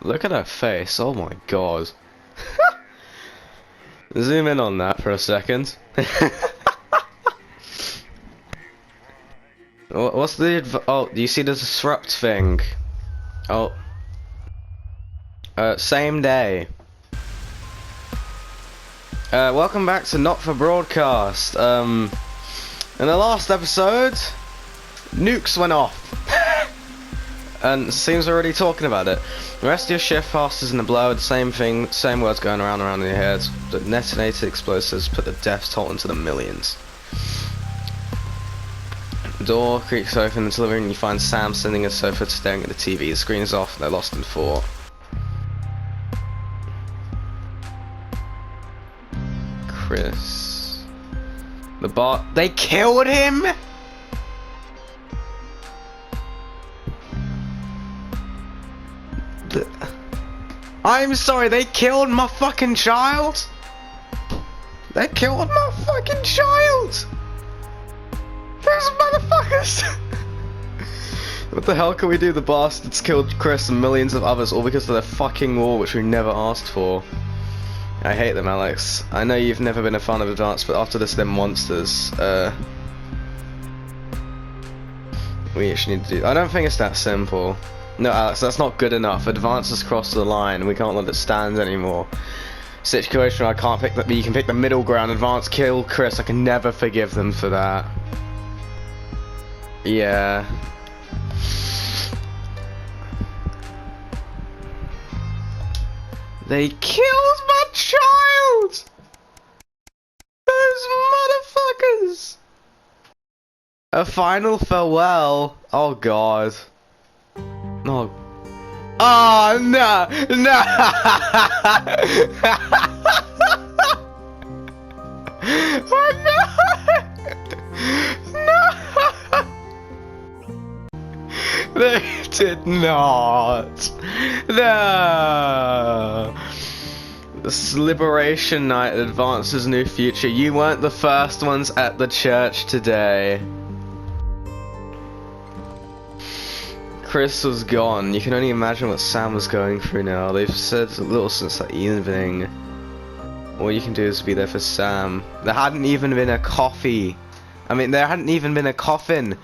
Look at her face. Oh my god. Zoom in on that for a second. What's the oh, do you see the disrupt thing? Oh. Same day. Welcome back to Not For Broadcast. In the last episode, nukes went off. And seems we're already talking about it. The rest of your shift passes in the blur, same thing, same words going around in your heads. The detonated explosives put the death toll into the millions. The door creaks open into the living room and you find Sam sitting on a sofa staring at the TV. The screen is off, they're lost in thought. Chris. The bar. They killed him?! I'm sorry, they killed my fucking child? They killed my fucking child! Those motherfuckers! What the hell can we do? The bastards killed Chris and millions of others all because of their fucking war which we never asked for. I hate them, Alex. I know you've never been a fan of Advance, but after this they're monsters. We actually need to do... I don't think it's that simple. No, Alex, that's not good enough. Advance has crossed the line. We can't let it stand anymore. Situation where I can't pick the... You can pick the middle ground. Advance kill Chris. I can never forgive them for that. Yeah. They killed my child! Those motherfuckers! A final farewell? Oh god. No. Oh no! No! Oh no! No! They did not! No! This Liberation Night advances new future. You weren't the first ones at the church today. Chris was gone. You can only imagine what Sam was going through now. They've said little since that evening. All you can do is be there for Sam. There hadn't even been a coffee. I mean, there hadn't even been a coffin.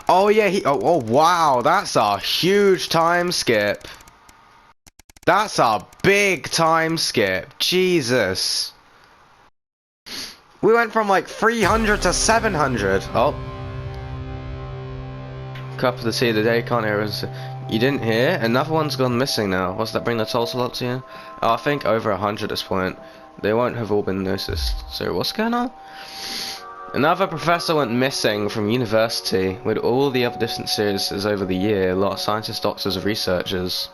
Oh yeah, oh wow, that's a huge time skip. That's a big time skip. Jesus. We went from like 300 to 700. Oh. Cup of the tea of the day, can't hear us. You didn't hear? Another one's gone missing now. What's that bring the total up to you? Oh, I think over 100 at this point. They won't have all been noticed. So what's going on? Another professor went missing from university with all the other distant series over the year. A lot of scientists, doctors, researchers.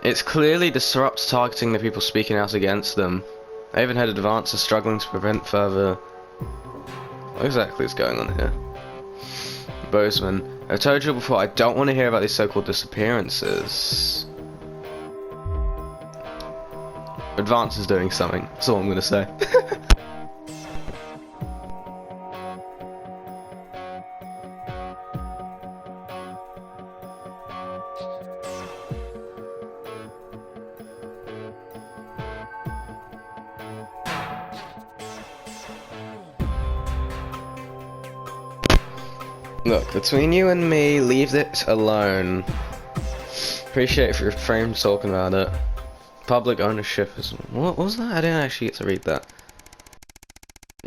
It's clearly disrupts targeting the people speaking out against them. I even had advances struggling to prevent further. What exactly is going on here? Bozeman. I told you before, I don't want to hear about these so-called disappearances. Advance is doing something. That's all I'm going to say. Look, between you and me, leave it alone. Appreciate if you're framed talking about it. Public ownership is... What was that? I didn't actually get to read that.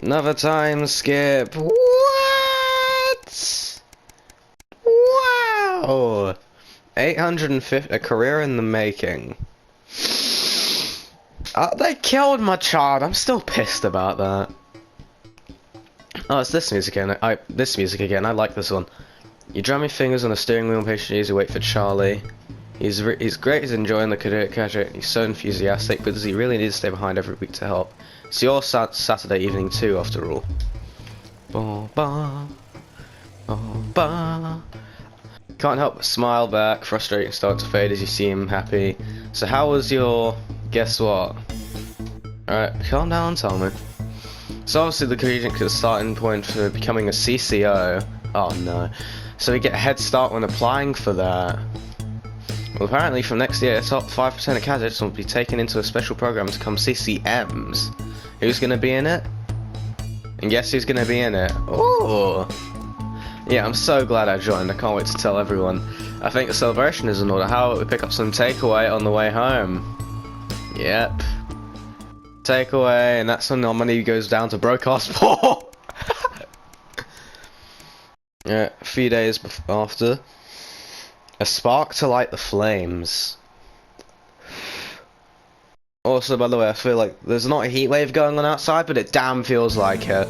Another time skip. What? Wow. 850... A career in the making. They killed my child. I'm still pissed about that. Oh, it's this music again. This music again. I like this one. You drum your fingers on the steering wheel and patiently as you wait for Charlie. He's great. He's enjoying the cadre. He's so enthusiastic, but does he really need to stay behind every week to help? It's your Saturday evening too, after all. Ba, ba, ba, ba. Can't help but smile back. Frustrating start to fade as you see him happy. So how was your... Guess what? Alright, calm down and tell me. So obviously the collegiate is the starting point for becoming a CCO. Oh no. So we get a head start when applying for that. Well, apparently from next year, top 5% of cadets will be taken into a special program to become CCMs. Who's gonna be in it? And guess who's gonna be in it? Ooh! Yeah, I'm so glad I joined. I can't wait to tell everyone. I think the celebration is in order. How about we pick up some takeaway on the way home? Yep. Takeaway, and that's when our money goes down to broadcast 4. Yeah, a few days after. A spark to light the flames. Also, by the way, I feel like there's not a heat wave going on outside, but it damn feels like it.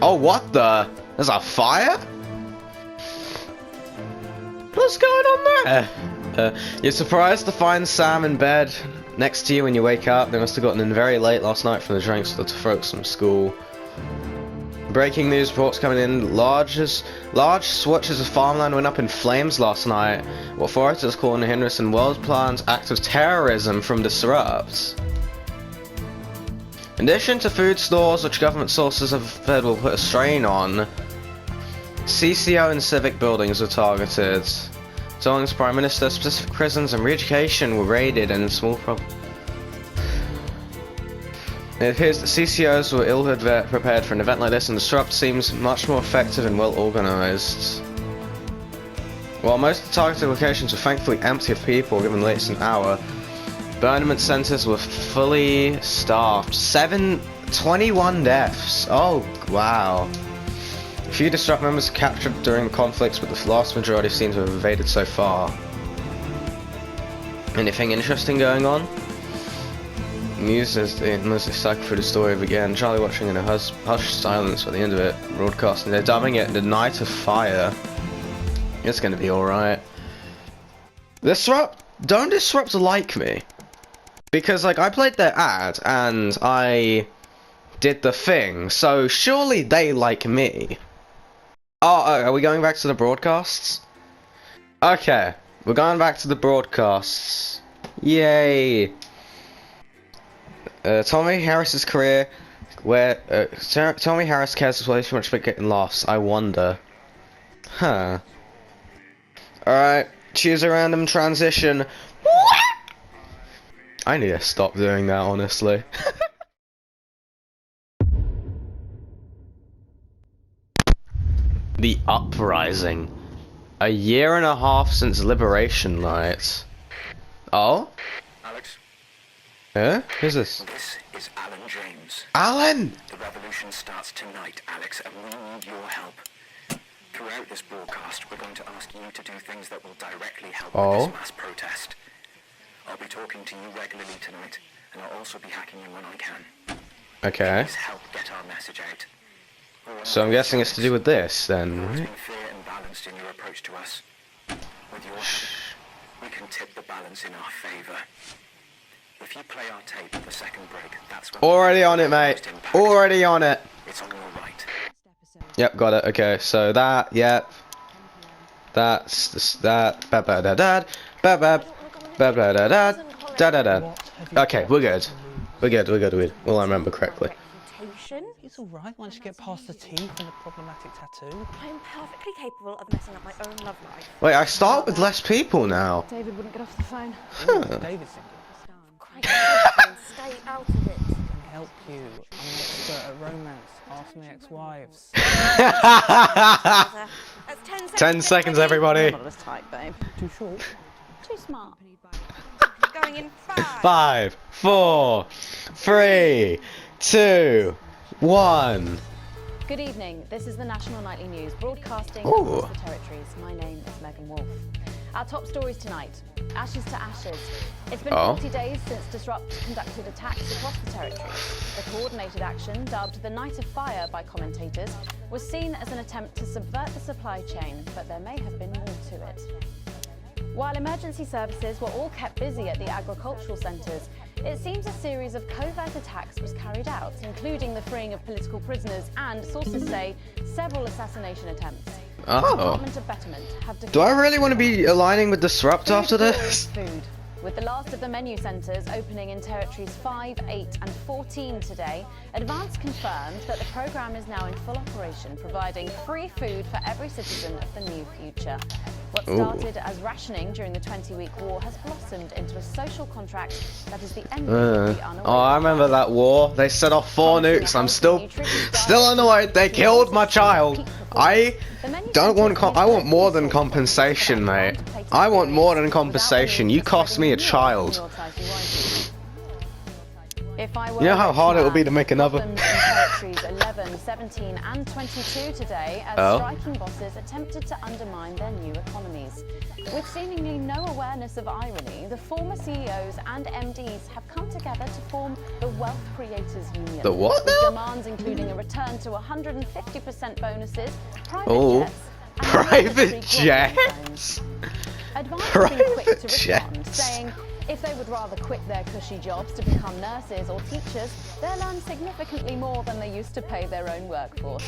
Oh, what the? There's a fire? What's going on there? You're surprised to find Sam in bed next to you when you wake up. They must have gotten in very late last night from the drinks with the folks from school. Breaking news reports coming in. Large swatches of farmland went up in flames last night. What authorities call a hindrance in world planned act of terrorism from disrupt. In addition to food stores, which government sources have said will put a strain on, CCO and civic buildings were targeted. Tong's Prime Minister, specific prisons and re-education were raided and small problems. It appears that CCOs were ill-prepared for an event like this, and Disrupt seems much more effective and well-organised. While most of the targeted locations were thankfully empty of people given the latest hour, Burnament centres were fully staffed. 21 deaths. Oh, wow. A few Disrupt members captured during the conflicts, but the vast majority seem to have evaded so far. Anything interesting going on? News is the most exciting for the story of again. Charlie watching in a hushed silence by the end of it. Broadcasting. They're dubbing it The Night of Fire. It's gonna be alright. Don't Disrupt like me. Because, like, I played their ad and I did the thing, so surely they like me. Oh, are we going back to the broadcasts? Okay, we're going back to the broadcasts. Yay! Tommy Harris's career, where Tommy Harris cares way too much about getting laughs. I wonder. Huh. Alright, choose a random transition. I need to stop doing that, honestly. The Uprising. A year and a half since Liberation Night. Oh? Alex? Yeah? Who's this? This is Alan James. Alan! The revolution starts tonight, Alex, and we need your help. Throughout this broadcast, we're going to ask you to do things that will directly help with this mass protest. I'll be talking to you regularly tonight, and I'll also be hacking you when I can. Okay. Please help get our message out. So I'm guessing it's to do with this, then, right? Being fair and balanced in your approach to us. With your help, we can tip the balance in our favour. If you play our tape at the second break, that's when... Already on it, mate. Already on it. It's on your right. Yep, got it. Okay, so that, yep. That's that. Ba-ba-da-dad. Ba-ba. Ba-ba-da-dad. Da-da-da. Okay, we're good. We're good. Will I remember correctly? It's alright once you get past the teeth and the problematic tattoo. I am perfectly capable of messing up my own love life. Wait, I start with less people now. David wouldn't get off the phone. Huh. David's single. Stay out of it. I can help you. I'm an expert at romance. Ask my ex-wives. That's 10 seconds, everybody. Not as tight, babe. Too short. Too smart. Going in 5, 4, 3, 2, 1. Good evening. This is the National Nightly News, broadcasting across the territories. My name is Megan Wolfe. Our top stories tonight: ashes to ashes. It's been 40 days since Disrupt conducted attacks across the territory. The coordinated action, dubbed the Night of Fire by commentators, was seen as an attempt to subvert the supply chain, but there may have been more to it. While emergency services were all kept busy at the agricultural centres, it seems a series of covert attacks was carried out, including the freeing of political prisoners and, sources say, several assassination attempts. The Department of Betterment have Do I really want to be aligning with Disrupt after this? Food. With the last of the menu centres opening in territories 5, 8 and 14 today, Advance confirmed that the programme is now in full operation, providing free food for every citizen of the new future. What started as rationing during the 20-week war has blossomed into a social contract that is the end of the unaware. Oh, I remember that war. They set off 4 nukes. I'm still annoyed. They killed my child. I don't want. I want more than compensation, mate. I want more than compensation. You cost me a child. You know how hard it will be to make another? Territories 11, 17 and 22 today as striking bosses attempted to undermine their new economies. With seemingly no awareness of irony, the former CEOs and MDs have come together to form the Wealth Creators Union. The what? With demands including a return to 150% bonuses, private jets. Advance has been quick to respond, saying if they would rather quit their cushy jobs to become nurses or teachers, they'll earn significantly more than they used to pay their own workforce.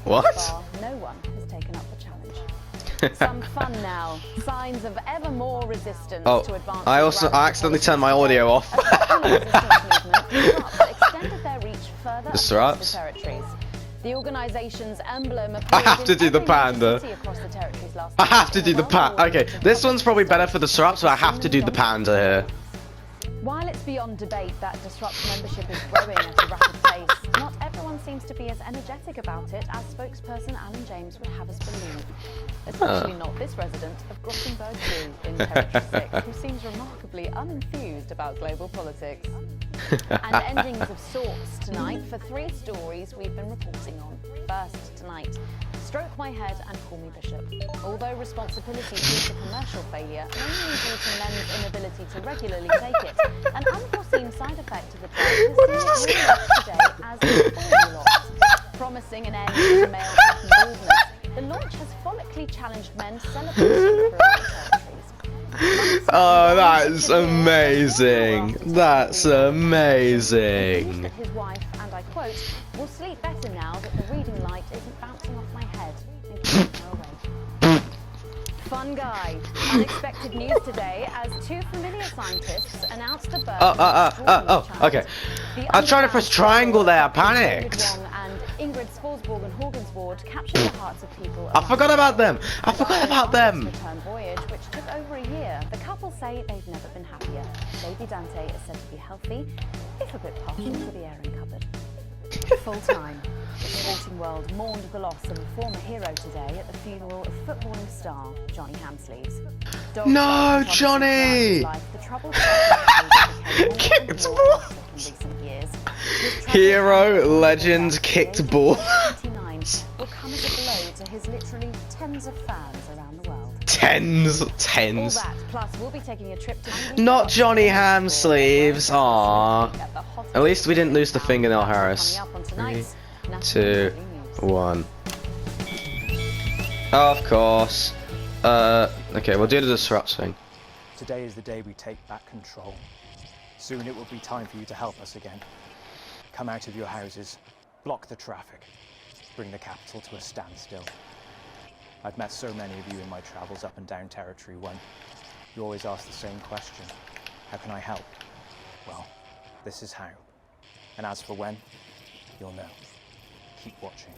What? So far, no one has taken up the challenge. Some fun now. Signs of ever more resistance to advance. I accidentally turned my audio off. Extended their reach further across the territories. The organisation's emblem I have to do the panda. I have to do the panda. Okay, this one's probably better for the Disrupts, but I have to do the panda here. While it's beyond debate that Disrupt membership is growing at a rapid pace, not everyone seems to be as energetic about it as spokesperson Alan James would have us believe. Especially not this resident of Gothenburg 2 in Territory 6, who seems remarkably unenthused about global politics. And endings of sorts tonight for 3 stories we've been reporting on. First tonight, stroke my head and call me Bishop. Although responsibility due to commercial failure, mainly due to men's inability to regularly take it, an unforeseen side effect of the drug has seen it relaunched today as a full launch. Promising an end to male pattern baldness, the launch has follically challenged men celebrating throughout the territories. Oh, that's amazing. That's amazing. His wife, and I quote, will sleep better now that the reading light isn't bouncing off my head and keeping her awake. Fun guy. Unexpected news today as 2 familiar scientists announced the birth okay. I was trying to press triangle there, I panicked. And Ingrid Sporsborg and Horgensward captured the hearts of people. I forgot about them. I forgot about them. Return voyage, which took over a year. The couple say they've never been happier. Baby Dante is said to be healthy, if a bit partial to the airing cupboard. Full time. The sporting world mourned the loss of a former hero today at the funeral of footballing star Johnny Hamsleeves. No, Johnny! The troubles kicked ball. In recent years. Hero, legend, kicked ball. Will come as a blow to his literally tens of fans around the world. Tens. All that, plus we'll be taking a trip to Not Johnny Hamsleeves. Aww. At least we didn't lose the fingernail, Harris. 3, 2, 1. Of course. Okay, we'll do the Disrupt thing. Today is the day we take back control. Soon it will be time for you to help us again. Come out of your houses, block the traffic, bring the capital to a standstill. I've met so many of you in my travels up and down Territory 1. You always ask the same question. How can I help? Well, this is how. And as for when, you'll know. Keep watching.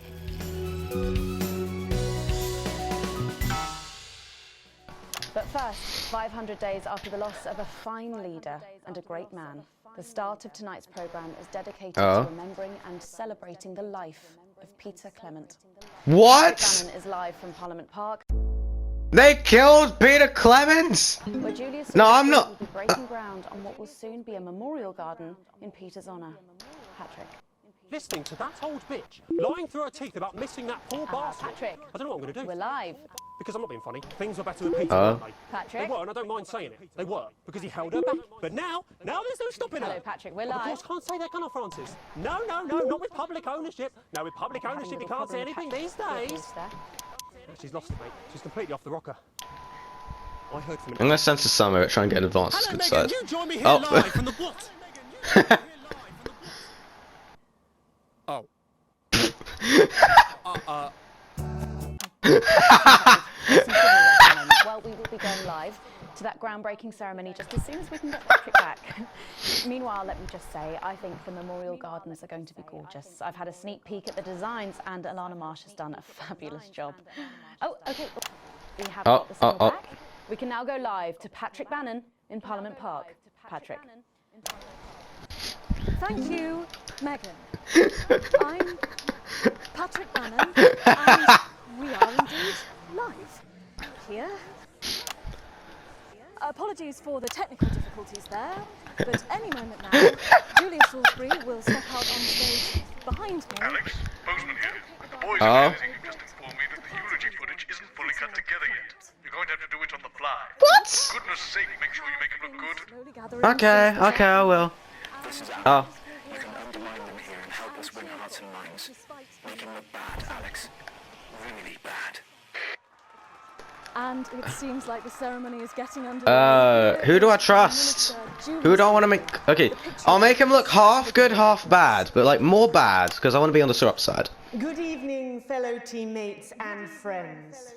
But first, 500 days after the loss of a fine leader and a great man, the start of tonight's programme is dedicated to remembering and celebrating the life of Peter Clement. What? Bannon is live from Parliament Park. They killed Peter Clement? Where Julius No, I'm not. will be breaking ground on what will soon be a memorial garden in Peter's honour. Patrick. Listening to that old bitch lying through her teeth about missing that poor bastard. Patrick. I don't know what I'm going to do. We're live. Because I'm not being funny. Things were better with Peter, weren't they? Patrick. They were, and I don't mind saying it. They were, because he held her back. But now there's no stopping her. Hello, Patrick. We're Of live. course, can't say that, can I, Francis? No, not with public ownership. No, with public ownership, you can't say anything these days. She's lost it, mate. She's completely off the rocker. I heard from I'm gonna censor some of it, try and get an advanced Hello, good Megan, side. you join me here live from the what? Oh. Well, we will be going live to that groundbreaking ceremony just as soon as we can get Patrick back. Meanwhile, let me just say, I think the memorial gardens are going to be gorgeous. I've had a sneak peek at the designs and Alana Marsh has done a fabulous job. Oh, okay. We have got the signal back. We can now go live to Patrick Bannon in Parliament Park. Patrick. Thank you, Megan. I'm Patrick Bannon, and we are indeed live here. Apologies for the technical difficulties there, but any moment now, Julia Salisbury will step out on stage behind me. Alex, Postman here. The boys at Editing have just informed me that the eulogy footage isn't fully cut together yet. You're going to have to do it on the fly. What? For goodness sake, make sure you make it look good. Okay, okay, I will. This is Oh. You can undermine them here and help us win hearts and minds. Make them look bad, Alex. Really bad. And it seems like the ceremony is getting underway. Who do I trust? Who do I want to make? Okay, I'll make him look half good, half bad, but like more bad, because I want to be on the syrup side. Good evening, fellow teammates and friends.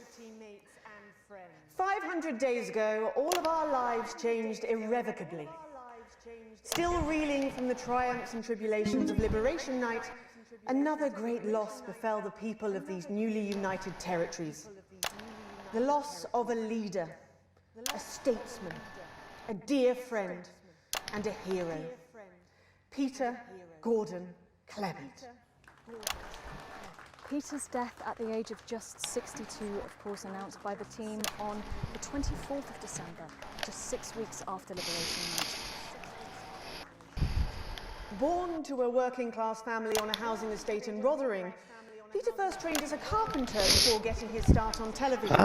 500 days ago, all of our lives changed irrevocably. Still reeling from the triumphs and tribulations of Liberation Night, another great loss befell the people of these newly united territories. The loss of a leader, a statesman, a dear friend, and a hero. Peter Gordon Clement. Peter's death at the age of just 62, of course, announced by the team on the 24th of December, just 6 weeks after Liberation Night. Born to a working-class family on a housing estate in Rotherham, Peter first trained as a carpenter before getting his start on television.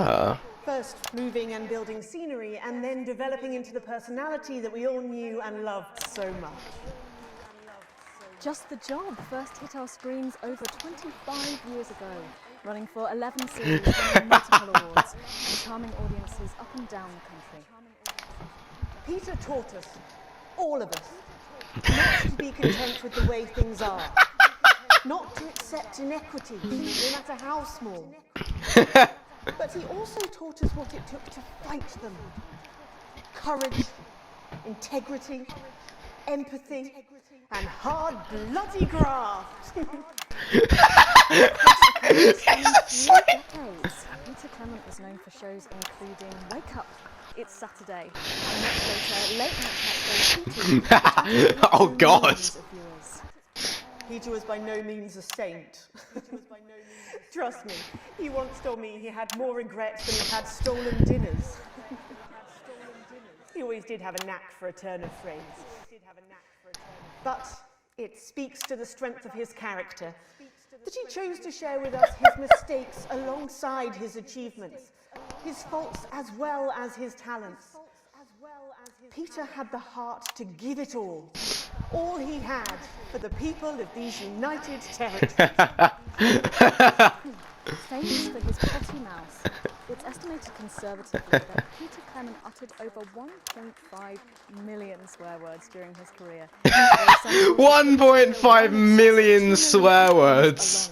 First moving and building scenery, and then developing into the personality that we all knew and loved so much. Just the Job first hit our screens over 25 years ago, running for 11 series, winning multiple awards, and charming audiences up and down the country. Peter taught us, all of us, not to be content with the way things are, not to accept inequity, no matter how small. But he also taught us what it took to fight them. Courage, integrity, empathy, and hard, bloody graft. Peter Clement was known for shows including Wake Up, It's Saturday, and much later, Late Night Chat Show. Oh God! Peter was by no means a saint. Trust me, he once told me he had more regrets than he had stolen dinners. He always did have a knack for a turn of phrase. But it speaks to the strength of his character that he chose to share with us his mistakes alongside his achievements, his faults as well as his talents. Peter had the heart to give it all he had for the people of these united territories. Famous for his potty mouth, it's estimated conservatively that Peter Clement uttered over 1.5 million swear words during his career. 1.5 million swear words.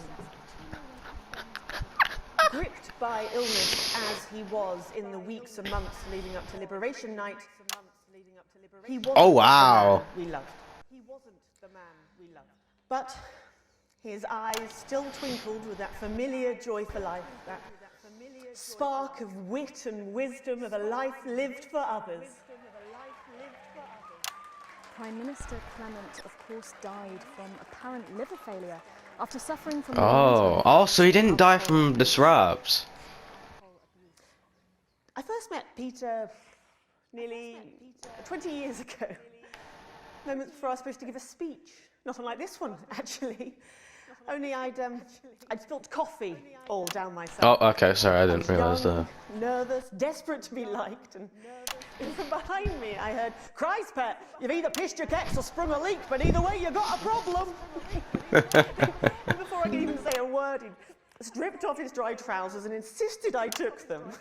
Gripped by illness as he was in the weeks and months leading up to Liberation Night, he wasn't Oh wow. the man we loved. He wasn't the man we loved. But his eyes still twinkled with that familiar joy for life, that spark of wit and wisdom of a life lived for others. Prime Minister Clement, of course, died from apparent liver failure after suffering from... Oh, so he didn't die from disrupts. I first met Peter nearly 20 years ago. Moments before I was supposed to give a speech. Not unlike this one, actually. Only I'd spilt coffee all down myself. Oh, okay, sorry, I didn't realise that. Nervous, desperate to be liked, and from behind me I heard, "Christ, Pet, you've either pissed your kecks or sprung a leak, but either way you got a problem." And before I could even say a word, he stripped off his dry trousers and insisted I took them.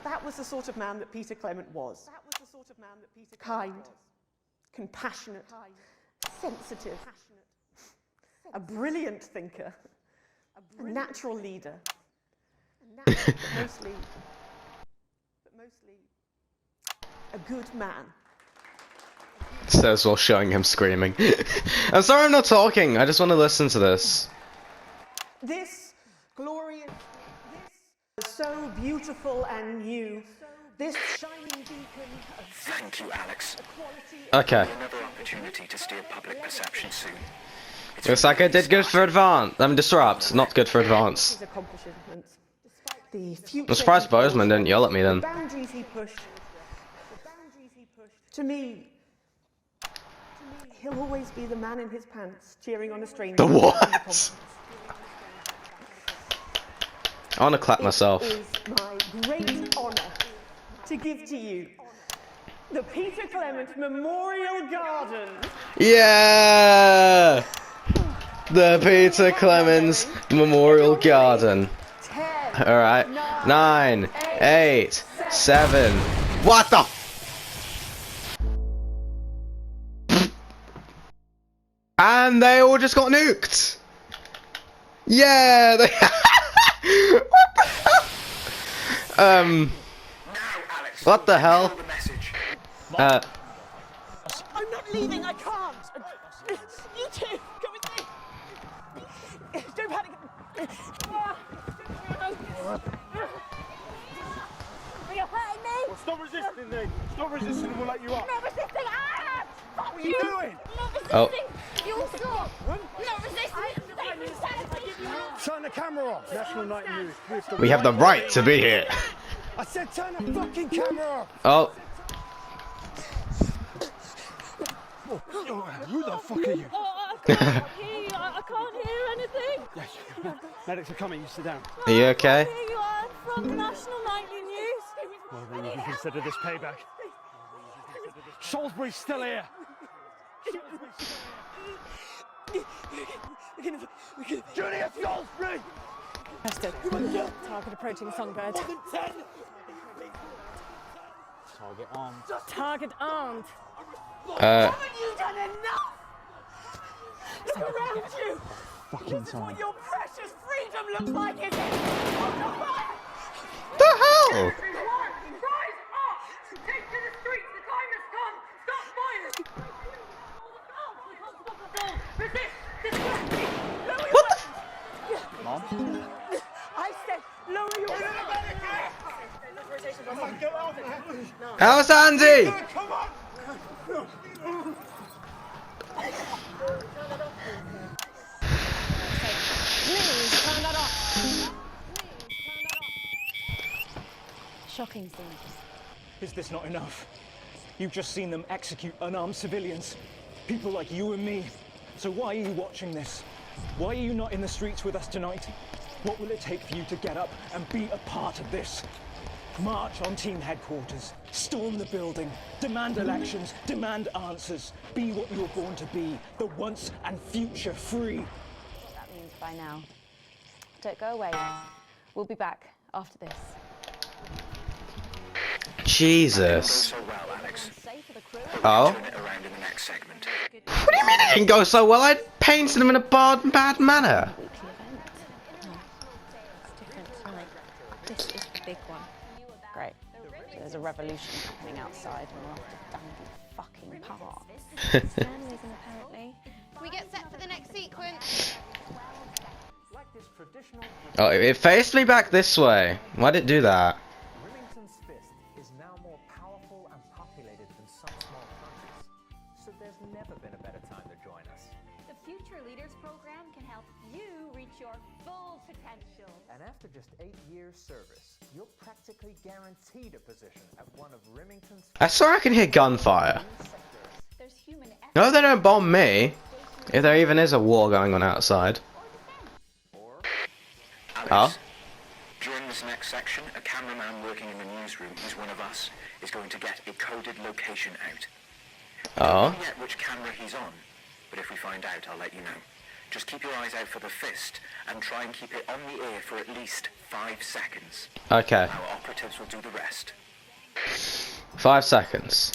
That was the sort of man that Peter Clement was. Kind, compassionate, sensitive, a brilliant thinker, a natural leader, but mostly a good man. Says while showing him screaming. I'm sorry I'm not talking, I just want to listen to this. This glorious, So beautiful and new. This shining beacon of Thank you, Alex. Okay. Another opportunity to steer public perception soon. Looks like I did good for advance. Disrupt, not good for advance. his accomplishments. The future I'm surprised he Bozeman didn't yell at me the then. boundaries he pushed. To me, he'll always be the man in his pants cheering on a stranger. The what? I want to clap myself. It is my great honour to give to you the Peter Clement Memorial Garden. Yeah! The Peter Clemens Memorial Garden. 10, Alright. 9, 8, 7. What the? And they all just got nuked. Yeah! They what the hell? What the hell? I'm not leaving, I can't! You two, come with me! Don't panic! Are you hurting me? Well, stop resisting then. Stop resisting and we'll let you up. Not resisting! Ah! Fuck What are you doing? Not resisting! Oh. You stop! Not resisting! Turn the camera off. National Night News. We have the right to be here. I said turn the fucking camera off. Oh. Who the fuck are you? I can't hear anything! Yes. Medics are coming. You sit down. Are you okay? Here you are from National Nightly News. Well, then you can consider this payback. Salisbury's still here. Julius Salisbury! Arrested. Target approaching Songbird. Target armed. Target armed. Haven't you done enough? Look around you! Fucking This is time. what your precious freedom looks like, is it? The hell? Rise up! Take to the streets! The time has come! Stop violence! Resist! What the? Mom? I said, lower your How's Andy? Come on! Please turn that off. Shocking scene. Is this not enough? You've just seen them execute unarmed civilians. People like you and me. So why are you watching this? Why are you not in the streets with us tonight? What will it take for you to get up and be a part of this? March on team headquarters, storm the building, demand elections, demand answers. Be what you were born to be, the once and future free. What that means by now. Don't go away. We'll be back after this. Jesus. So well, Alex. Safe for the crew. Oh? Turn it around in the next segment. What do you mean it didn't go so well? I painted them in a bad manner. Weekly event. No, it's different tonight. This is the big one. Great. So there's a revolution happening outside and we're off to Dandy fucking Park. Journalism apparently. We get set for the next sequence. Oh, it faced me back this way. Why did it do that? Remington's fist is now more powerful and populated than some small countries, so there's never been a better time to join us. The Future Leaders program can help you reach your full potential. And after just 8 years service, you're practically guaranteed a position at one of Remington's I swear I can hear gunfire. There's human No, they don't bomb me. If there even is a war going on outside. Alex, during this next section, a cameraman working in the newsroom who's one of us is going to get a coded location out. I Oh. don't know yet which camera he's on, but if we find out, I'll let you know. Just keep your eyes out for the fist and try and keep it on the air for at least 5 seconds. Okay. Our operatives will do the rest. 5 seconds.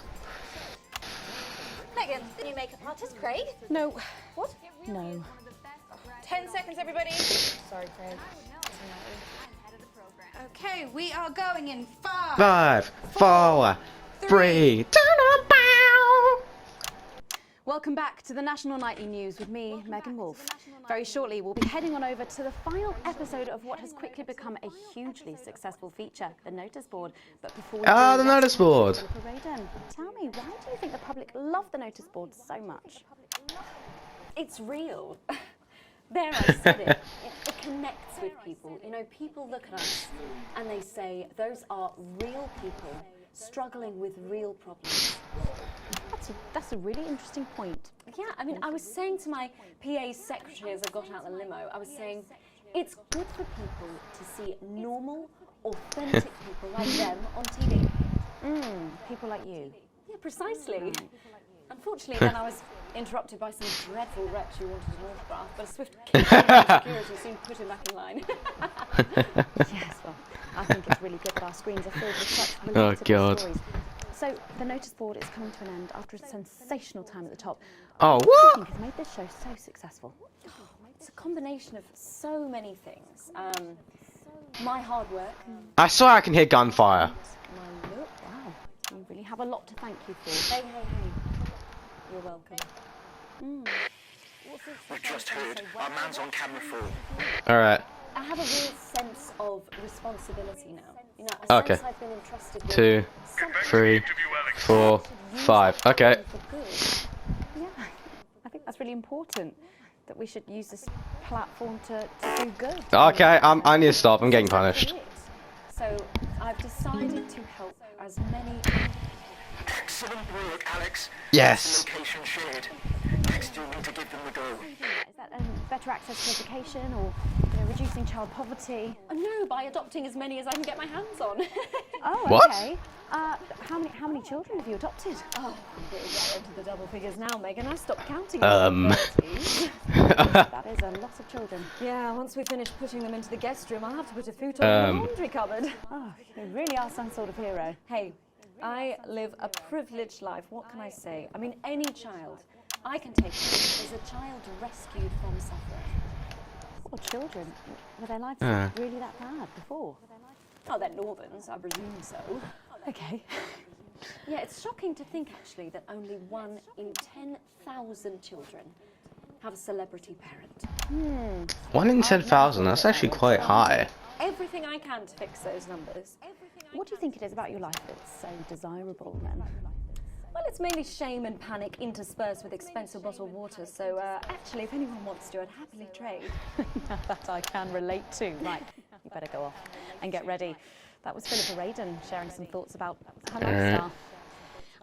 Megan, the new makeup artist, Craig. No. What? No. 10 seconds, everybody. Sorry, Craig. Okay, we are going in 5. 5, 4, 3, 2, 1, bow. Welcome back to the National Nightly News with me, Megan Wolf. Very shortly, we'll be heading on over to the final episode of what has quickly become a hugely successful feature, the notice board. But before we the notice board. Tell me, why do you think the public love the notice board so much? It's real. There, I said it. It connects with people. You know, people look at us and they say, those are real people struggling with real problems. That's a really interesting point. Yeah, I mean, I was saying to my PA secretary as I got out the limo, I was saying, it's good for people to see normal, authentic people like them on TV. People like you. Yeah, precisely. Unfortunately, then I was interrupted by some dreadful wretch who wanted an autograph, but a swift kick from security soon put him back in line. Yes, well, I think it's really good that our screens are filled with such relatable stories. So, the notice board is coming to an end after a sensational time at the top. Oh, what do you think has made this show so successful? It's a combination of so many things. My hard work. I swear I can hear gunfire. My look. Wow, you really have a lot to thank you for. Hey. You're welcome. We've just heard our man's on camera 4. Alright. I have a real sense of responsibility now. You know, a Okay. sense I've been entrusted with 2, 3, 4, 5. Okay. Yeah, I think that's really important, that we should use this platform to do good. Okay, I need to stop. I'm getting punished. So I've decided to help as many. Excellent work, Alex. Yes. Location shared. Next, you'll need to give them the go. Is that better access to education, or reducing child poverty? No, by adopting as many as I can get my hands on. Oh, What? okay. How many children have you adopted? Oh, I'm getting well into the double figures now, Megan. I stopped counting. That is a lot of children. Yeah, once we finish putting them into the guest room, I'll have to put a futon in the laundry cupboard. Oh, you really are some sort of hero. Hey, I live a privileged life. What can I say? I mean, any child I can take on is a child rescued from suffering. Poor children. Were their lives really that bad before? Oh, they're northerns, I presume so. Okay. Yeah, it's shocking to think, actually, that only 1 in 10,000 children have a celebrity parent. 1 in 10,000. That's actually quite high. Everything I can to fix those numbers. What do you think it is about your life that's so desirable, then? Well, it's mainly shame and panic interspersed with expensive bottled water, so actually, if anyone wants to, I'd happily trade. That I can relate to. Right, you better go off and get ready. That was Philippa Radin sharing some thoughts about her lifestyle.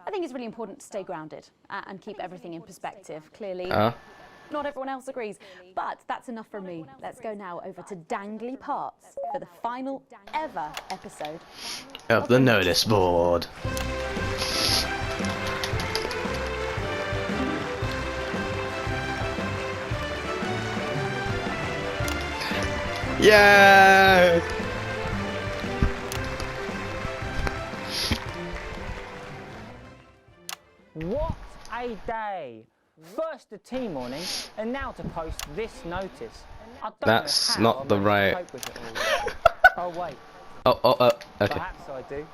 I think it's really important to stay grounded and keep everything in perspective. Clearly, not everyone else agrees, but that's enough from me. Let's go now over to Dangly Parts for the final ever episode Of the notice board. Yeah. What a day! First the tea morning, and now to post this notice. I don't That's know how not the I right. managed to cope with it all. Oh wait, Okay. perhaps I do.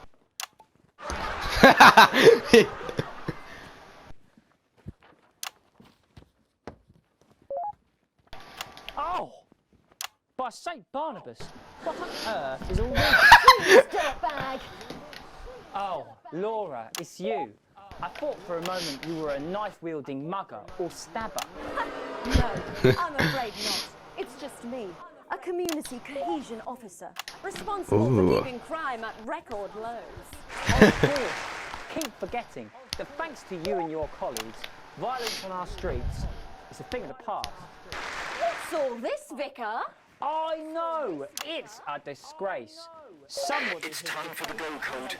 Oh! By St. Barnabas, what on earth is all this? Dirtbag! Oh, Laura, it's you. I thought for a moment you were a knife-wielding mugger or stabber. No, I'm afraid not. It's just me, a community cohesion officer, responsible for keeping crime at record lows. Of course, keep forgetting that thanks to you and your colleagues, violence on our streets is a thing of the past. What's all this, Vicar? I know, it's a disgrace. Someone... It's time for the go code.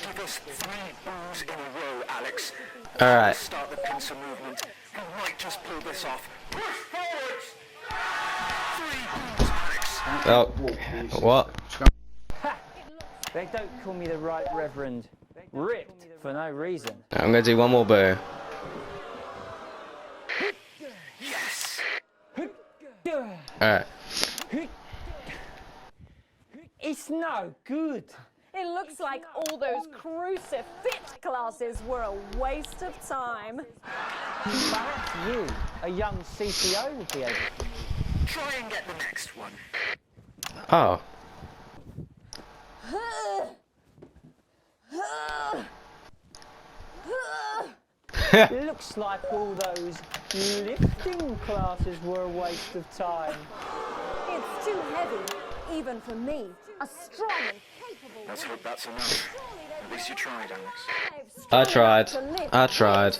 Give us 3 boos in a row, Alex. Alright. Start the pincer movement. We might just pull this off. Push forwards! 3 boos, Alex. Oh, what? Ha! They don't call me the Right Reverend. Ripped for no reason. I'm gonna do one more boo. Yes! Alright. It's no good. It looks like all those crucifix classes were a waste of time. Perhaps you, a young CCO, would be able to. Try and get the next one. Oh. Looks like all those lifting classes were a waste of time. It's too heavy, even for me, a strong and capable Let's hope that's enough. At least you tried, Alex. I tried. I tried.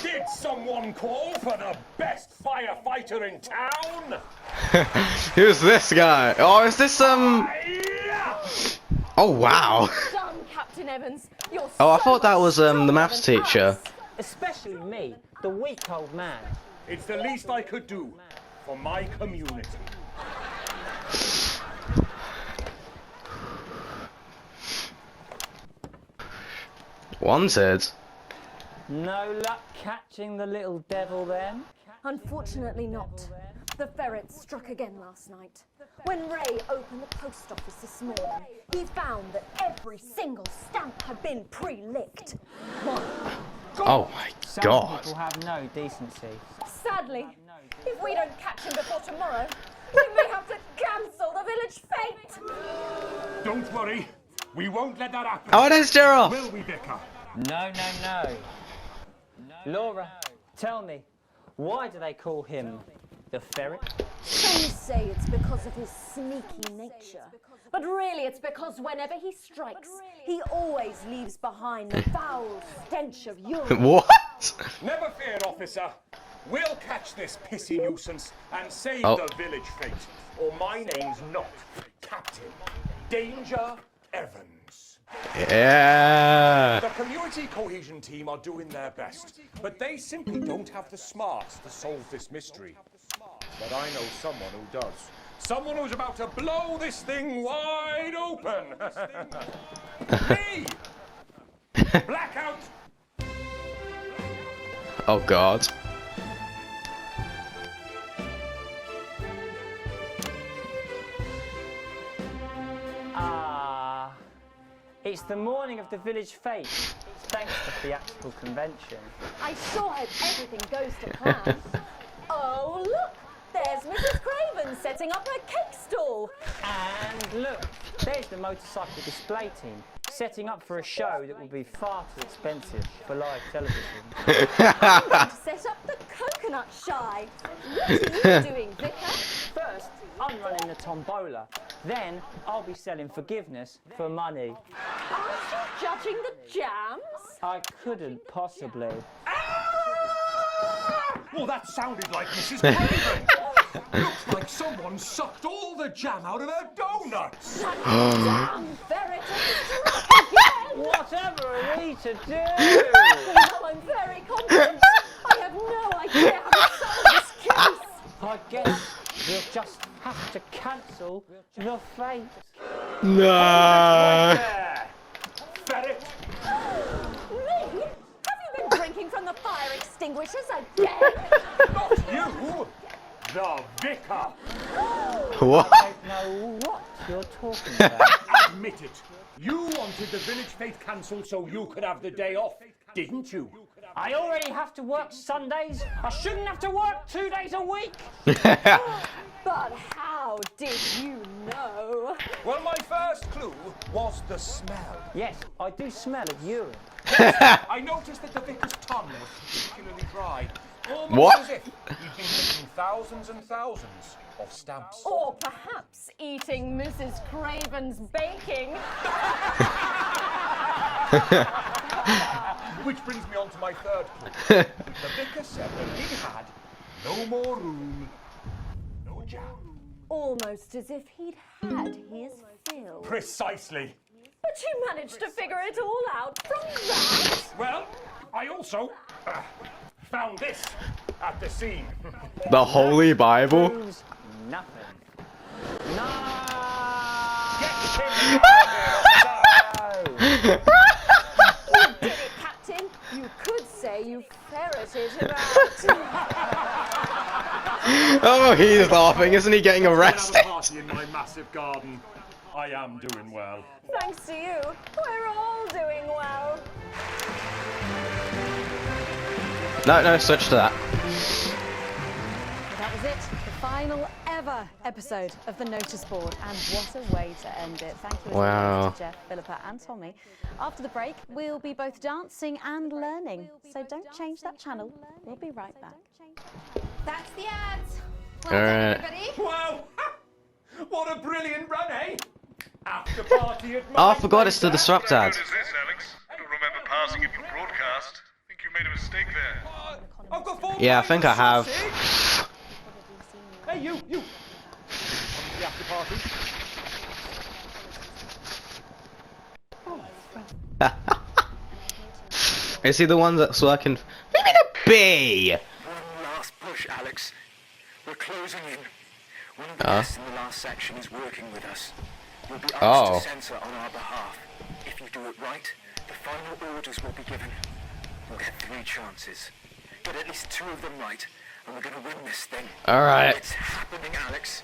Did someone call for the best firefighter in town? Who's this guy? Oh, is this Oh wow. Done, Captain Evans. You're Oh, I so thought that was the stronger maths than teacher. Especially me, the weak old man. It's the least I could do for my community. Wanted. No luck catching the little devil then? Unfortunately not. The ferret struck again last night. When Ray opened the post office this morning, he found that every single stamp had been pre-licked. Oh my Some god. people have no decency. Sadly, if we don't catch him before tomorrow, we may have to cancel the village fete. Don't worry, we won't let that happen. Oh, it is Gerald. Will we, Vicar? No. Laura, tell me, why do they call him the ferret? Some say it's because of his sneaky nature. But really it's because whenever he strikes, he always leaves behind the foul stench of urine. What? Never fear, officer. We'll catch this pissy nuisance and save Oh. the village fete. Or my name's not Captain Danger Evans. Yeah. The community cohesion team are doing their best, but they simply don't have the smarts to solve this mystery. But I know someone who does. Someone who's about to blow this thing wide open. Me! Blackout! Oh god. It's the morning of the village fete, thanks to theatrical convention. I sure hope everything goes to plan. Oh, look! There's Mrs. Craven setting up her cake stall. And look, there's the motorcycle display team, setting up for a show that will be far too expensive for live television. I'm going to set up the coconut shy. What are you doing, Vicar? First, I'm running the tombola. Then, I'll be selling forgiveness for money. Aren't you judging the jams? I couldn't possibly. Well, that sounded like Mrs. Craven. Looks like someone sucked all the jam out of her donuts. Damn ferret again! Whatever are we to do? Now I'm very confident. I have no idea how to solve this case. I guess we'll just have to cancel the fete. Nah. Ferret! Me? Have you been drinking from the fire extinguishers again? Not you! The Vicar! What? I don't know what you're talking about. Admit it. You wanted the village fete cancelled so you could have the day off, didn't you? I already have to work Sundays. I shouldn't have to work 2 days a week. But how did you know? Well, my first clue was the smell. Yes, I do smell of urine. I noticed that the vicar's tongue was particularly dry. Almost What? as if he'd been licking thousands and thousands of stamps. Or perhaps eating Mrs. Craven's baking. Which brings me on to my third clue. The vicar said that he had no more room, no jam. Almost as if he'd had his fill. Precisely. But you managed to figure it all out from that. Well, I also found this at the scene. The Holy Bible? Proves nothing. No! Get him You did it, Captain. You could say you ferreted him out. Oh, he's laughing. Isn't he getting Have a arrested? party in my massive garden. I am doing well. Thanks to you, we're all doing well. No, switch to that. That was it, the final ever episode of the notice board, and what a way to end it. Thank you as always to Jeff, Philippa and Tommy. After the break, we'll be both dancing and learning, so don't change that channel. We'll be right back. That's the ads. All right. Wow! What a brilliant run, eh? After party at Oh, I forgot it's the disrupt ad. What is this, Alex? I don't remember pausing in your broadcast. I think you made a mistake there. I've got 4 Yeah, I think I have. Hey, you! Come to the after party. Is he the one that's working? Maybe the B. One last push, Alex. We're closing in. One of the guests in the last section is working with us. You'll be asked to censor on our behalf. If you do it right, the final orders will be given. We'll get 3 chances. Get at least 2 of them right, and we're gonna win this thing. Alright. It's happening, Alex.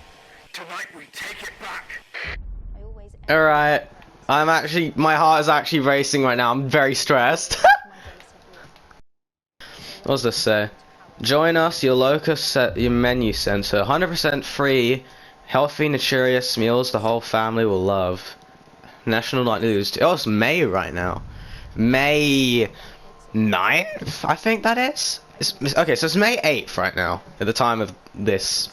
Tonight we take it back. Alright. My heart is actually racing right now. I'm very stressed. What does this say? Join us, your your menu center. 100% free, healthy, nutritious meals the whole family will love. National Nightly News. Oh, it's May right now. May 9th, I think that is. Okay, so it's May 8th right now, at the time of this.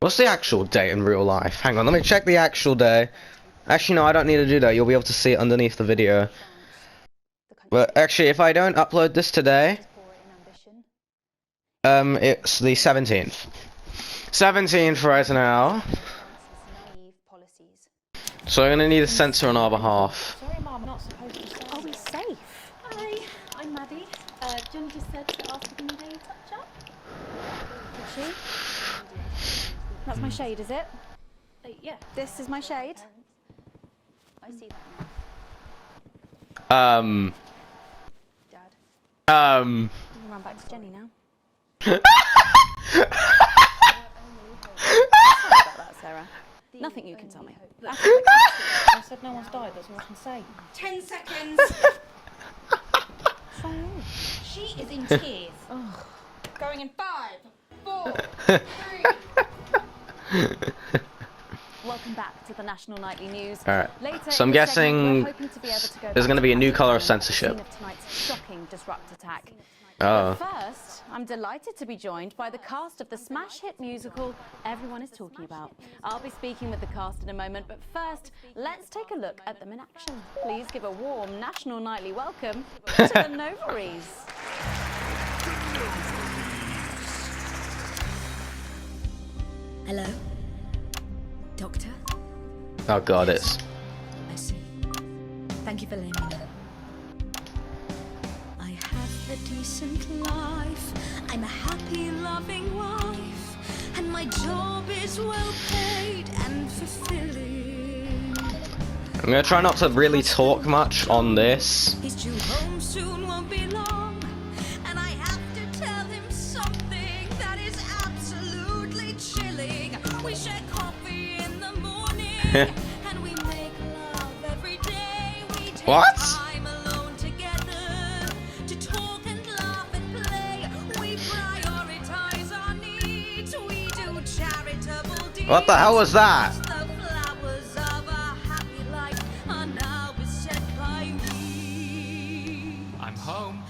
What's the actual date in real life? Hang on, let me check the actual day. Actually, no, I don't need to do that. You'll be able to see it underneath the video. But actually, if I don't upload this today, it's the 17th. 17th right now. So I'm gonna need a censor on our behalf. Sorry, Mum, not supposed to say. Are we safe? Hi, I'm Maddie. Jen just said to ask if you need a touch-up. Did she? That's my shade, is it? Yeah. This is my shade? I see that. Dad. You can run back to Jenny now. Sorry about that, Sarah. Nothing you can tell me. I said no one's died, that's all I can say. 10 seconds! She is in tears. Going in 5, 4, 3. Welcome back to the National Nightly News. Alright, Later so I'm in this segment, guessing we're hoping to be able to go there's going to be a new back color of to censorship. the scene of tonight's shocking disrupt attack. Oh. But first, I'm delighted to be joined by the cast of the smash hit musical everyone is talking about. I'll be speaking with the cast in a moment, but first, let's take a look at them in action. Please give a warm National Nightly welcome to the Novaries. Hello? Doctor? Oh god, it's... I see. Thank you for letting me know. I have a decent life. I'm a happy, loving wife. And my job is well paid and fulfilling. I'm going to try not to really talk much on this. He's due home soon, won't be long. And I have to tell him something that is absolutely chilling. We share coffee in the morning. And we make love every day. We take time alone together to talk and laugh and play. We prioritize our needs. We do charitable deeds. What the hell was that? The flowers of a happy life are now beset by me. I'm home.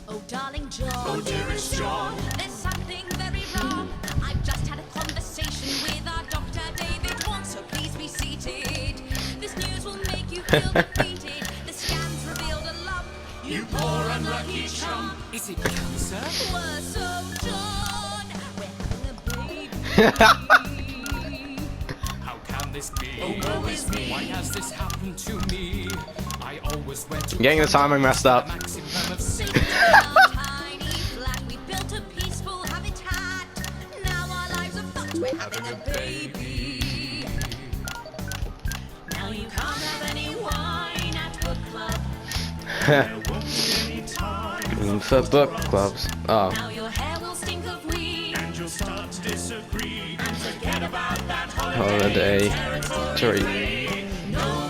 Oh, darling John. Oh, dearest John. There's something very wrong. I've just had a conversation with our doctor, David Wong, so please be seated. This news will make you feel defeated. The scans revealed a lump. You poor unlucky chum. Is it cancer? Worse, oh, John. We're having a baby. How can this be? Oh, woe is me. Why has this happened to me? I always went to I'm getting the timing messed up. maximum of Safety in our tiny flat. We built a peaceful habitat. Now our lives are fucked. We're having a baby. Now you can't have any wine at book club. There won't be any time For book clubs. Oh. Now your hair will stink of weed. and you'll start to disagree. And forget about that Holiday. territory. Sorry. No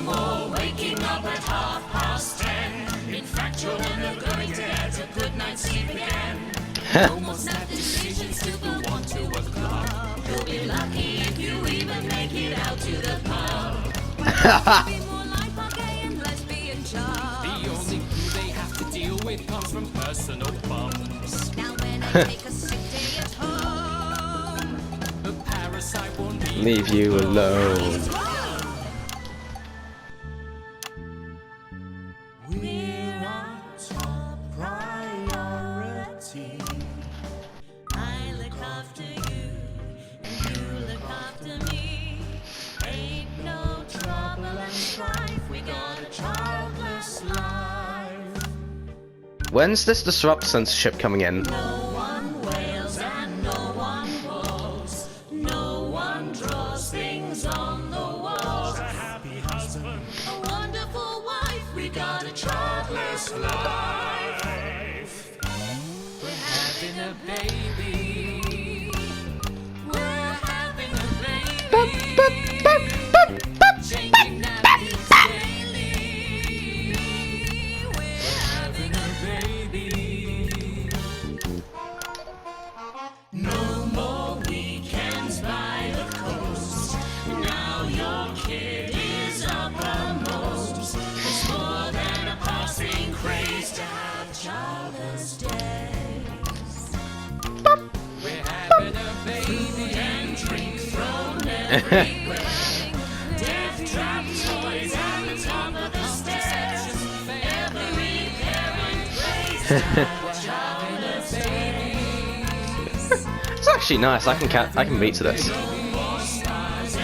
No more sad decisions to go on to a club. You'll be lucky if you even make it out to the pub. Be more like our gay and lesbian chums. The only glue they have to deal with comes from personal bums. Now when I take a sick day at home, the parasite won't Leave you alone. We're our top priority. I look after you, and you look after me. Ain't no trouble and strife. We got a childless life. When's this disrupt censorship coming in? No one wails and no one walls. No one draws things on the walls. A happy husband, a wonderful wife. We got a childless life. We're having a baby. We're having a baby. Changing napkins daily. We're having a baby. No more weekends by the coast. Now your kid is uppermost. It's more than a passing craze to have childless days. We're having a baby and drink thrown everywhere. Death trap toys at the top of the stairs. Every parent prays to have childless babies. It's actually nice. I can beat to this.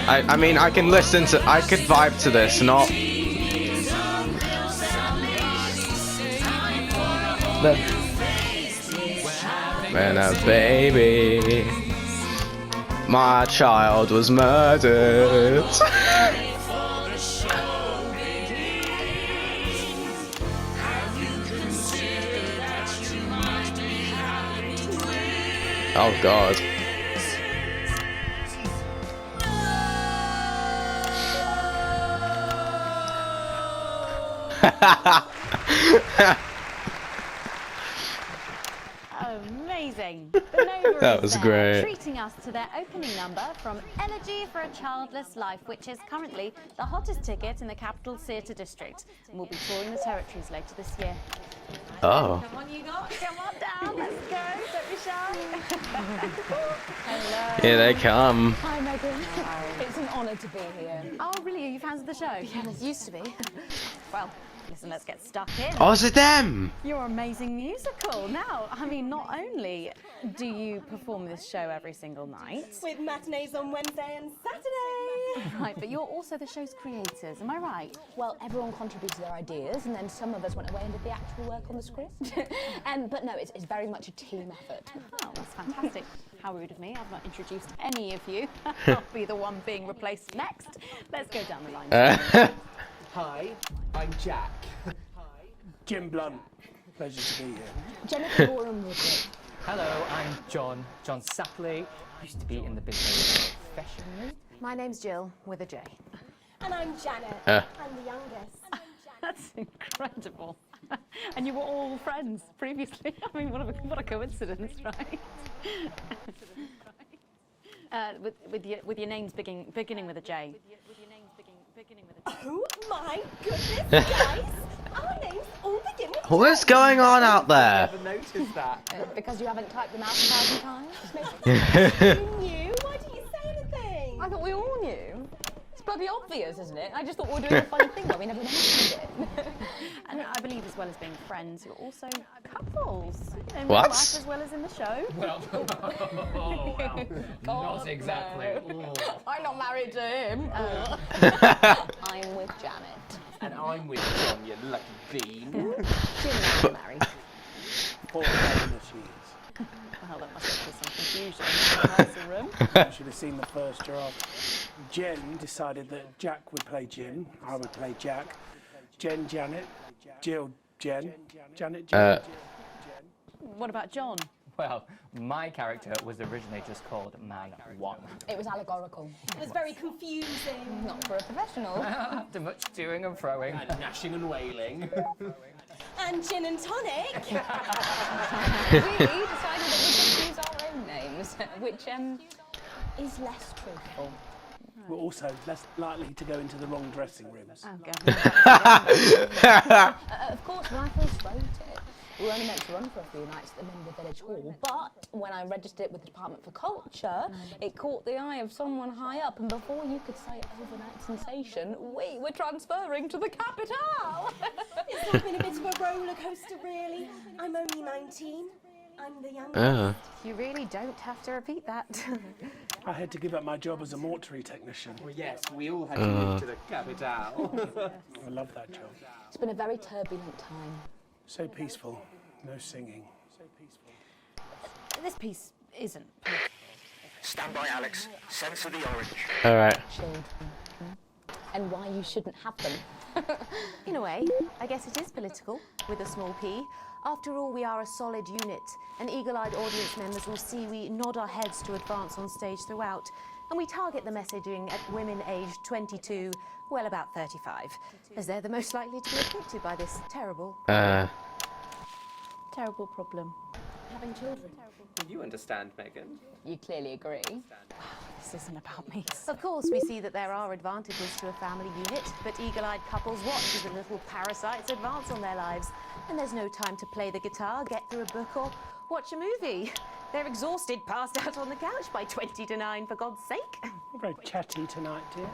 I mean, I can listen to. I could vibe to this. Not. When a baby, my child was murdered. Oh God. Amazing. The Nova That is was there, great. treating us to their opening number from Energy for a Childless Life, which is currently the hottest ticket in the capital theatre district, and will be touring the territories later this year. Oh. Come on, you guys. Come on down. Let's go. Don't be shy. Hello. Here they come. Hi, Megan. It's an honour to be here. Oh, really? Are you fans of the show? Yes. Used to be. Well, listen, let's get stuck in. Oh, is it them? Your amazing musical. Now, I mean, not only do you perform this show every single night, With matinees on Wednesday and Saturday. right, but you're also the show's creators, am I right? Well, everyone contributed their ideas, and then some of us went away and did the actual work on the script. But no, it's very much a team effort. Oh, that's fantastic. How rude of me. I've not introduced any of you. I'll be the one being replaced next. Let's go down the line. Hi, I'm Jack. Jim Blunt. Pleasure to be here. Jennifer Boren Woodward. Hello, I'm John Sapley. Used to be in the business professionally. My name's Jill, with a J. And I'm Janet. I'm the youngest. That's incredible. And you were all friends previously. I mean, what a coincidence, right? With your names beginning with a J. Oh my goodness, guys! Our names all begin with What's going on out there? Never noticed that. Because you haven't typed them out 1,000 times? You knew? Why didn't you say anything? I thought we all knew. It's bloody obvious, isn't it? I just thought we were doing a funny thing, but we never mentioned it. And I believe, as well as being friends, you're also couples. In What? real life as well as in the show. Well, not exactly. I'm not married to him. I'm with Janet. And I'm with John, you lucky bean. Jim's not married. Poor Diana she is. Well, that must have caused some confusion in the rehearsal room. You should have seen the first draft. Jen decided that Jack would play Jim, I would play Jack. Jen, Janet, Jill, Jen, Janet, Jen. What about John? Well, my character was originally just called Man 1. It was allegorical. It was very confusing. Not for a professional. After much toing and froing. And gnashing and wailing. and gin and tonic. We decided that we could use our own names, which is less truthful. We're also less likely to go into the wrong dressing rooms. Of course, when I first wrote it, we were only meant to run for a few nights at the Member Village Hall, but when I registered it with the Department for Culture, it caught the eye of someone high up, and before you could say overnight sensation, we were transferring to the capital. It's not been a bit of a roller coaster, really. I'm only 19. I'm the youngest. You really don't have to repeat that. I had to give up my job as a mortuary technician. Well, yes, we all had to move to the capital. I love that job. It's been a very turbulent time. So peaceful, no singing. So peaceful. This piece isn't. Stand by, Alex. Censor the orange. Alright. Children. And why you shouldn't have them. In a way, I guess it is political, with a small p. After all, we are a solid unit, and eagle-eyed audience members will see we nod our heads to advance on stage throughout, and we target the messaging at women aged 22, well, about 35, as they're the most likely to be affected by this terrible problem. Having children. You understand, Megan. You clearly agree. This isn't about me. Of course, we see that there are advantages to a family unit, but eagle-eyed couples watch as the little parasites advance on their lives. And there's no time to play the guitar, get through a book, or watch a movie. They're exhausted, passed out on the couch by 20 to 9, for God's sake. You're very chatty tonight, dear.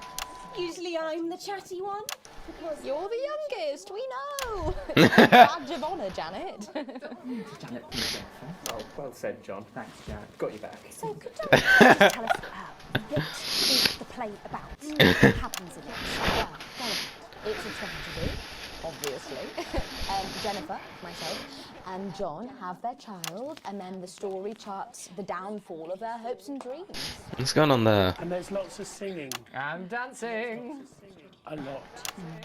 Usually I'm the chatty one. Because you're the youngest, we know. Badge of honour, Janet. Janet, oh, well said, John. Thanks, Janet. Got you back. So could you please tell us what is the play about? What happens in it? Well, it's a tragedy, obviously. Jennifer, myself, and John have their child, and then the story charts the downfall of their hopes and dreams. What's going on there? And there's lots of singing. And dancing. A lot.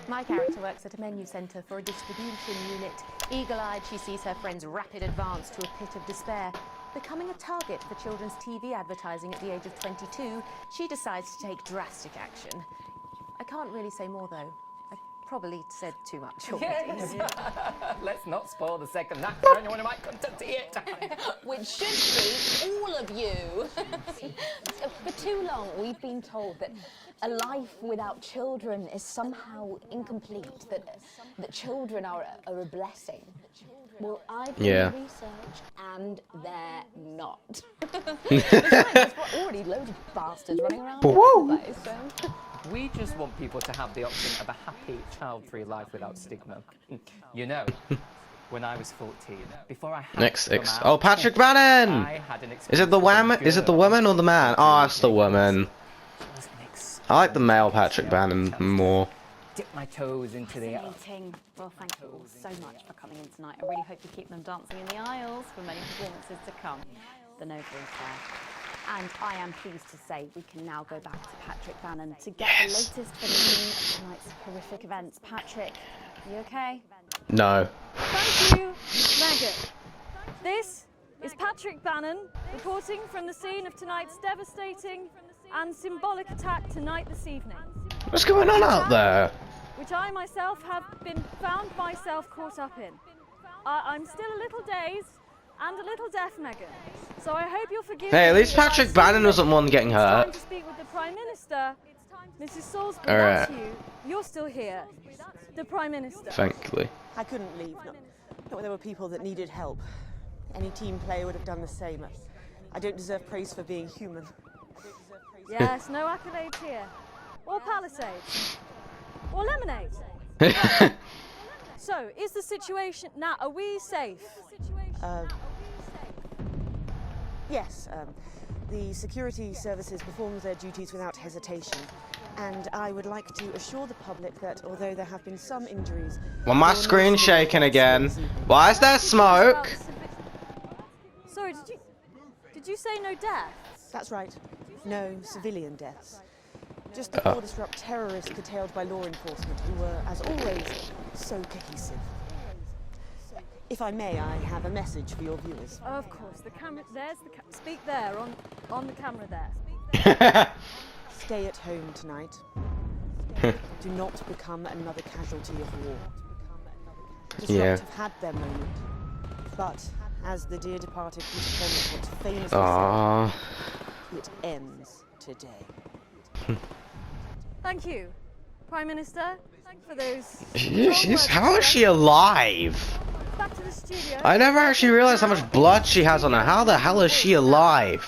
My character works at a menu centre for a distribution unit. Eagle-eyed, she sees her friend's rapid advance to a pit of despair. Becoming a target for children's TV advertising at the age of 22, she decides to take drastic action. I can't really say more, though. I probably said too much already. Yes. Let's not spoil the second act for anyone who might come to see it. Which should be all of you. For too long, we've been told that a life without children is somehow incomplete, that children are a blessing. Well, I've done research, and they're not. Besides, there's already loads of bastards running around the place, so. We just want people to have the option of a happy, child-free life without stigma. You know, when I was 14, before I had Oh, Patrick Bannon! Is it the Is it the woman or the man? Oh, it's the woman. I like the male Patrick Bannon more. Dip my toes into the... Fascinating. Well, thank you all so much for coming in tonight. I really hope you keep them dancing in the aisles for many performances to come. The noble is there. And I am pleased to say we can now go back to Patrick Bannon to get the latest from the scene of tonight's horrific events. Patrick, are you okay? No. Thank you, Megan. This is Patrick Bannon reporting from the scene of tonight's devastating and symbolic attack tonight this evening. What's going on out there? Which I myself have found myself caught up in. I'm still a little dazed and a little deaf, Megan. So I hope you'll forgive me. Hey, at least Patrick Bannon wasn't one getting hurt. Time to speak with the Prime Minister, Mrs. Salisbury. Alright. That's you. You're still here. The Prime Minister. Thankfully. I couldn't leave. Not when there were people that needed help. Any team player would have done the same. I don't deserve praise for being human. Yes, no accolades here. Or palisades. Or lemonade. So, is the situation... Now, are we safe? Yes, the security services performed their duties without hesitation. And I would like to assure the public that although there have been some injuries... Well, my screen's shaking again. Why is there smoke? Sorry, did you say no deaths? That's right. No civilian deaths. Just before disrupt terrorists curtailed by law enforcement, who were, as always, so cohesive. If I may, I have a message for your viewers. Oh, of course. The camera. There's the. Speak there on the camera there. Stay at home tonight. Do not become another casualty of war. Disrupt have had their moment, but as the dear departed Peter Clement famously said, it ends today. Thank you, Prime Minister, for those. How is she alive? Back to the studio. I never actually realized how much blood she has on her. How the hell is she alive?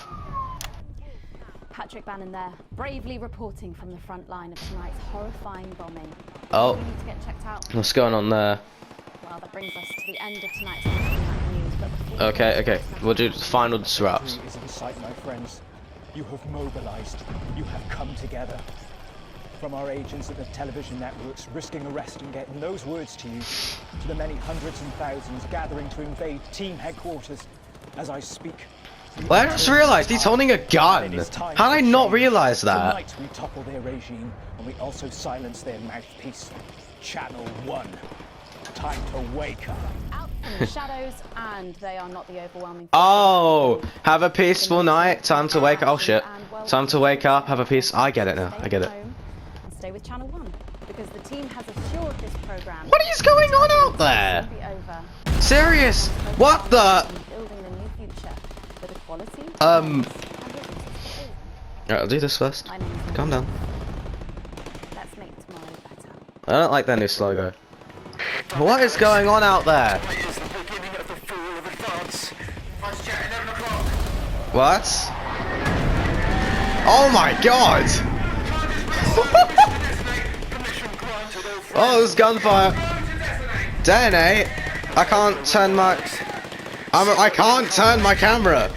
Patrick Bannon there, bravely reporting from the front line of tonight's horrifying bombing. Oh. We need to get checked out. What's going on there? Well, that brings us to the end of tonight's news. But before Okay. We'll do the final disrupts. Is in sight, my friends. You have mobilized. You have come together. From our agents at the television networks risking arrest and getting those words to you, to the many hundreds and thousands gathering to invade team headquarters as I speak. Well, I just realized he's holding a gun. How did I not realize that? Tonight we topple their regime and we also silence their mouthpiece. Channel 1. Time to wake up. out from the shadows, and they are not the overwhelming. Oh, have a peaceful night. Time to wake up. Oh shit. Time to wake up. Have a peace. I get it now. I get it. And stay with Channel 1 because the team has assured this program. What is going on out there? Serious? What the? Building a new future with equality. Alright, I'll do this first. Calm down. Let's make tomorrow better. I don't like their new slogan. What is going on out there? What? Oh my god! Oh, there's gunfire. Detonate. I can't turn my. I can't turn my camera.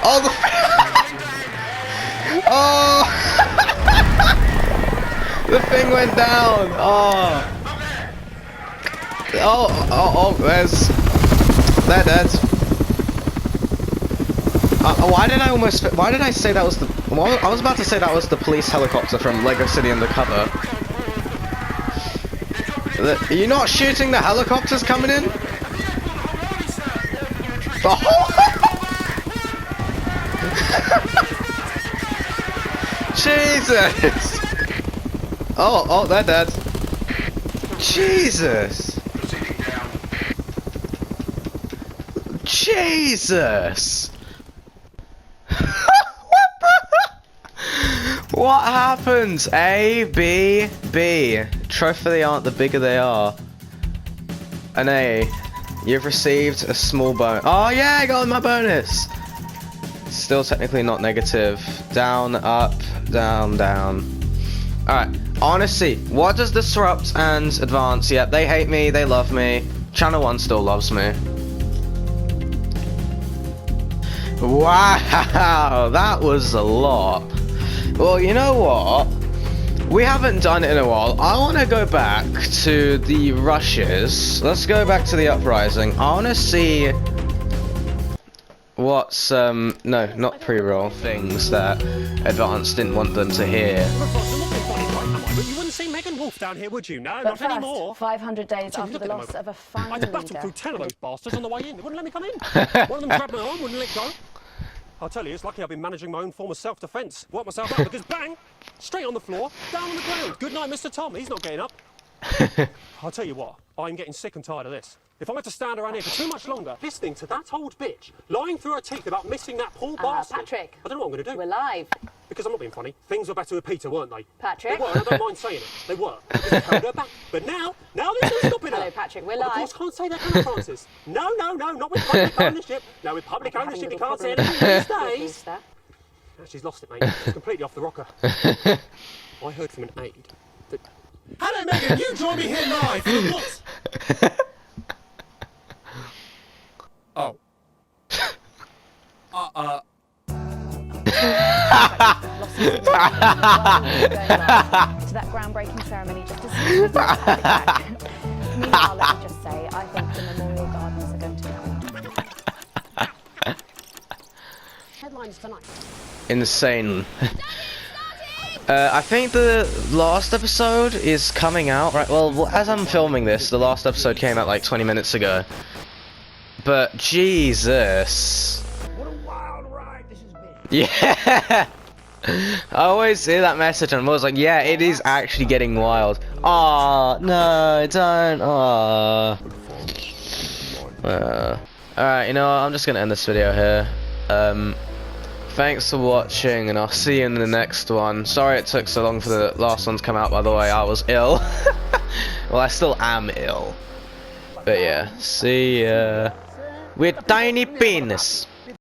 Oh the. Oh. The thing went down. Oh. Oh. There's. They're dead. Why did I say that was the? Well, I was about to say that was the police helicopter from Lego City Undercover. Are you not shooting the helicopters coming in? Oh. Jesus! Oh, they're dead. Jesus! Jesus! What happens? A, B, B. Trophy they aren't, the bigger they are. An A. You've received a small bonus. Oh yeah, I got my bonus! Still technically not negative. Down, up, down, down. Alright, honestly, what does Disrupt and Advance? Yeah, they hate me, they love me. Channel 1 still loves me. Wow, that was a lot. Well, you know what? We haven't done it in a while. I want to go back to the rushes. Let's go back to the uprising. I want to see what's, no, not pre-roll, things that Advance didn't want them to hear. But you wouldn't see Megan Wolf down here, would you? No, But not first, anymore. 500 days after the loss of a fine I had to battle leader. through 10 of those bastards on the way in. They wouldn't let me come in. One of them grabbed my arm, wouldn't let go. I'll tell you, it's lucky I've been managing my own form of self-defence. Worked myself up because bang, straight on the floor, down on the ground. Good night, Mr. Tom. He's not getting up. I'll tell you what, I'm getting sick and tired of this. If I have to stand around here for too much longer, listening to that old bitch lying through her teeth about missing that poor bastard. Patrick. I don't know what I'm going to do. We're live. Because I'm not being funny. Things were better with Peter, weren't they? Patrick. They were, and I don't mind saying it. They were. Because they held her back. But now there's no stopping her. Hello, Patrick, we're Well, live. Of course, can't say that, can I, Francis? No, not with public ownership. No, with public ownership, you can't say anything these days. No, she's lost it, mate. She's completely off the rocker. I heard from an aide that... Hello, Megan, you join me here live for what? Oh. To that groundbreaking ceremony just as soon as Patrick back. Meanwhile, let me just say, I think the Memorial Gardens are going to be Headlines tonight. Insane. I think the last episode is coming out, right? Well, as I'm filming this, the last episode came out like 20 minutes ago. But Jesus. What a wild ride this has been. Yeah. I always see that message and I was like, yeah, it is actually getting wild. Aw, no, don't. Aw. Alright, you know what, I'm just gonna end this video here. Thanks for watching, and I'll see you in the next one. Sorry it took so long for the last one to come out, by the way, I was ill. Well, I still am ill. But yeah, see ya. With tiny penis.